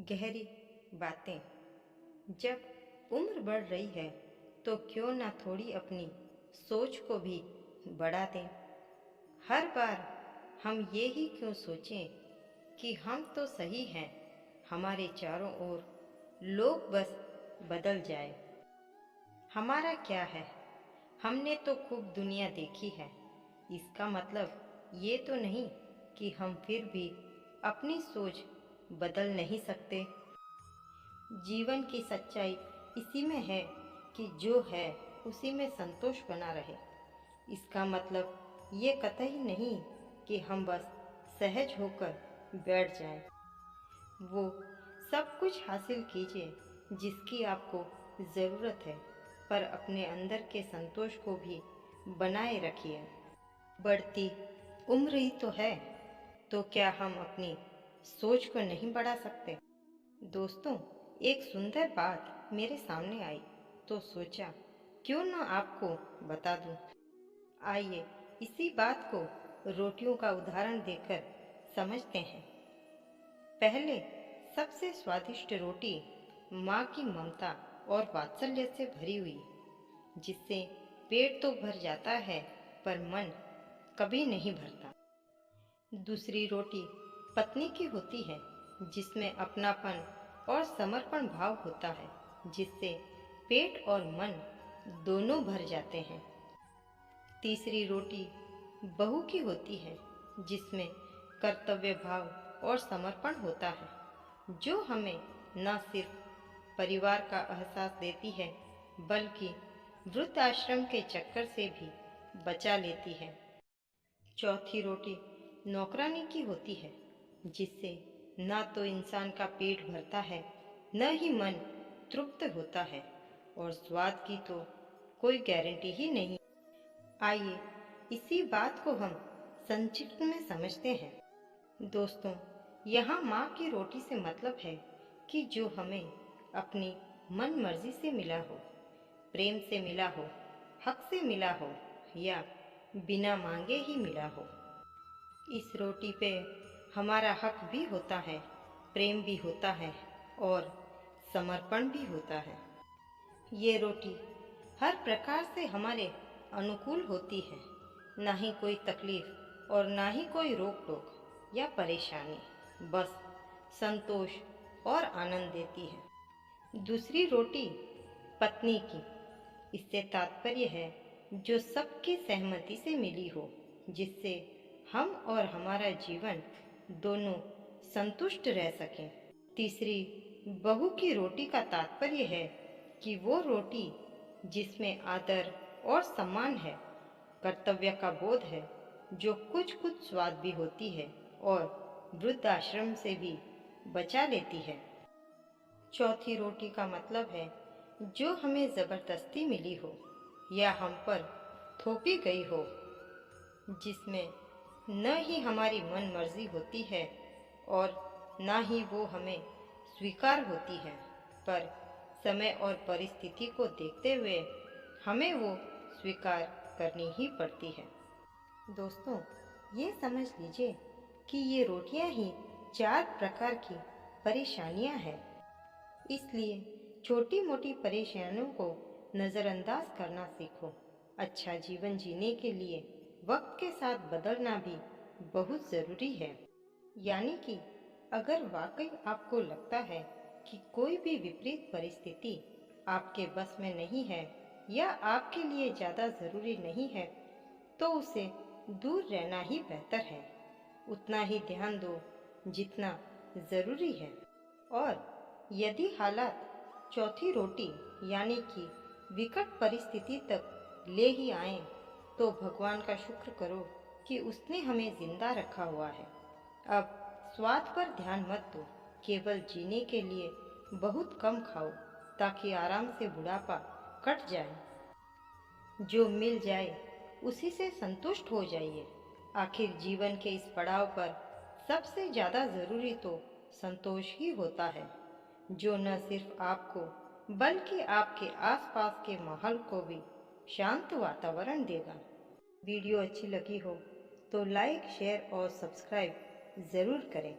गहरी बातें। जब उम्र बढ़ रही है तो क्यों ना थोड़ी अपनी सोच को भी बढ़ा दें। हर बार हम ये ही क्यों सोचें कि हम तो सही हैं, हमारे चारों ओर लोग बस बदल जाए। हमारा क्या है, हमने तो खूब दुनिया देखी है। इसका मतलब ये तो नहीं कि हम फिर भी अपनी सोच बदल नहीं सकते। जीवन की सच्चाई इसी में है कि जो है उसी में संतोष बना रहे। इसका मतलब ये कतई नहीं कि हम बस सहज होकर बैठ जाएं। वो सब कुछ हासिल कीजिए जिसकी आपको ज़रूरत है, पर अपने अंदर के संतोष को भी बनाए रखिए। बढ़ती उम्र ही तो है, तो क्या हम अपनी सोच को नहीं बढ़ा सकते? दोस्तों, एक सुंदर बात मेरे सामने आई तो सोचा क्यों ना आपको बता दूं। आइए इसी बात को रोटियों का उदाहरण देकर समझते हैं। पहले सबसे स्वादिष्ट रोटी माँ की ममता और वात्सल्य से भरी हुई, जिससे पेट तो भर जाता है पर मन कभी नहीं भरता। दूसरी रोटी पत्नी की होती है, जिसमें अपनापन और समर्पण भाव होता है, जिससे पेट और मन दोनों भर जाते हैं। तीसरी रोटी बहू की होती है, जिसमें कर्तव्य भाव और समर्पण होता है, जो हमें न सिर्फ परिवार का एहसास देती है बल्कि वृद्धाश्रम के चक्कर से भी बचा लेती है। चौथी रोटी नौकरानी की होती है, जिससे न तो इंसान का पेट भरता है न ही मन तृप्त होता है, और स्वाद की तो कोई गारंटी ही नहीं। आइए इसी बात को हम संक्षिप्त में समझते हैं। दोस्तों, यहाँ माँ की रोटी से मतलब है कि जो हमें अपनी मन मर्जी से मिला हो, प्रेम से मिला हो, हक से मिला हो या बिना मांगे ही मिला हो। इस रोटी पे हमारा हक भी होता है, प्रेम भी होता है और समर्पण भी होता है। ये रोटी हर प्रकार से हमारे अनुकूल होती है, ना ही कोई तकलीफ और ना ही कोई रोक टोक या परेशानी, बस संतोष और आनंद देती है। दूसरी रोटी पत्नी की, इससे तात्पर्य है जो सबकी सहमति से मिली हो, जिससे हम और हमारा जीवन दोनों संतुष्ट रह सकें। तीसरी बहू की रोटी का तात्पर्य है कि वो रोटी जिसमें आदर और सम्मान है, कर्तव्य का बोध है, जो कुछ कुछ स्वाद भी होती है और वृद्धाश्रम से भी बचा लेती है। चौथी रोटी का मतलब है जो हमें जबरदस्ती मिली हो या हम पर थोपी गई हो, जिसमें न ही हमारी मन मर्जी होती है और न ही वो हमें स्वीकार होती है, पर समय और परिस्थिति को देखते हुए हमें वो स्वीकार करनी ही पड़ती है। दोस्तों, ये समझ लीजिए कि ये रोटियां ही 4 प्रकार की परेशानियां हैं। इसलिए छोटी मोटी परेशानियों को नज़रअंदाज करना सीखो। अच्छा जीवन जीने के लिए वक्त के साथ बदलना भी बहुत ज़रूरी है। यानी कि अगर वाकई आपको लगता है कि कोई भी विपरीत परिस्थिति आपके बस में नहीं है या आपके लिए ज़्यादा ज़रूरी नहीं है, तो उसे दूर रहना ही बेहतर है। उतना ही ध्यान दो जितना ज़रूरी है। और यदि हालात चौथी रोटी यानी कि विकट परिस्थिति तक ले ही आए, तो भगवान का शुक्र करो कि उसने हमें जिंदा रखा हुआ है। अब स्वाद पर ध्यान मत दो, केवल जीने के लिए बहुत कम खाओ ताकि आराम से बुढ़ापा कट जाए। जो मिल जाए उसी से संतुष्ट हो जाइए। आखिर जीवन के इस पड़ाव पर सबसे ज़्यादा ज़रूरी तो संतोष ही होता है, जो न सिर्फ आपको बल्कि आपके आसपास के माहौल को भी शांत वातावरण देगा। वीडियो अच्छी लगी हो तो लाइक, शेयर और सब्सक्राइब ज़रूर करें।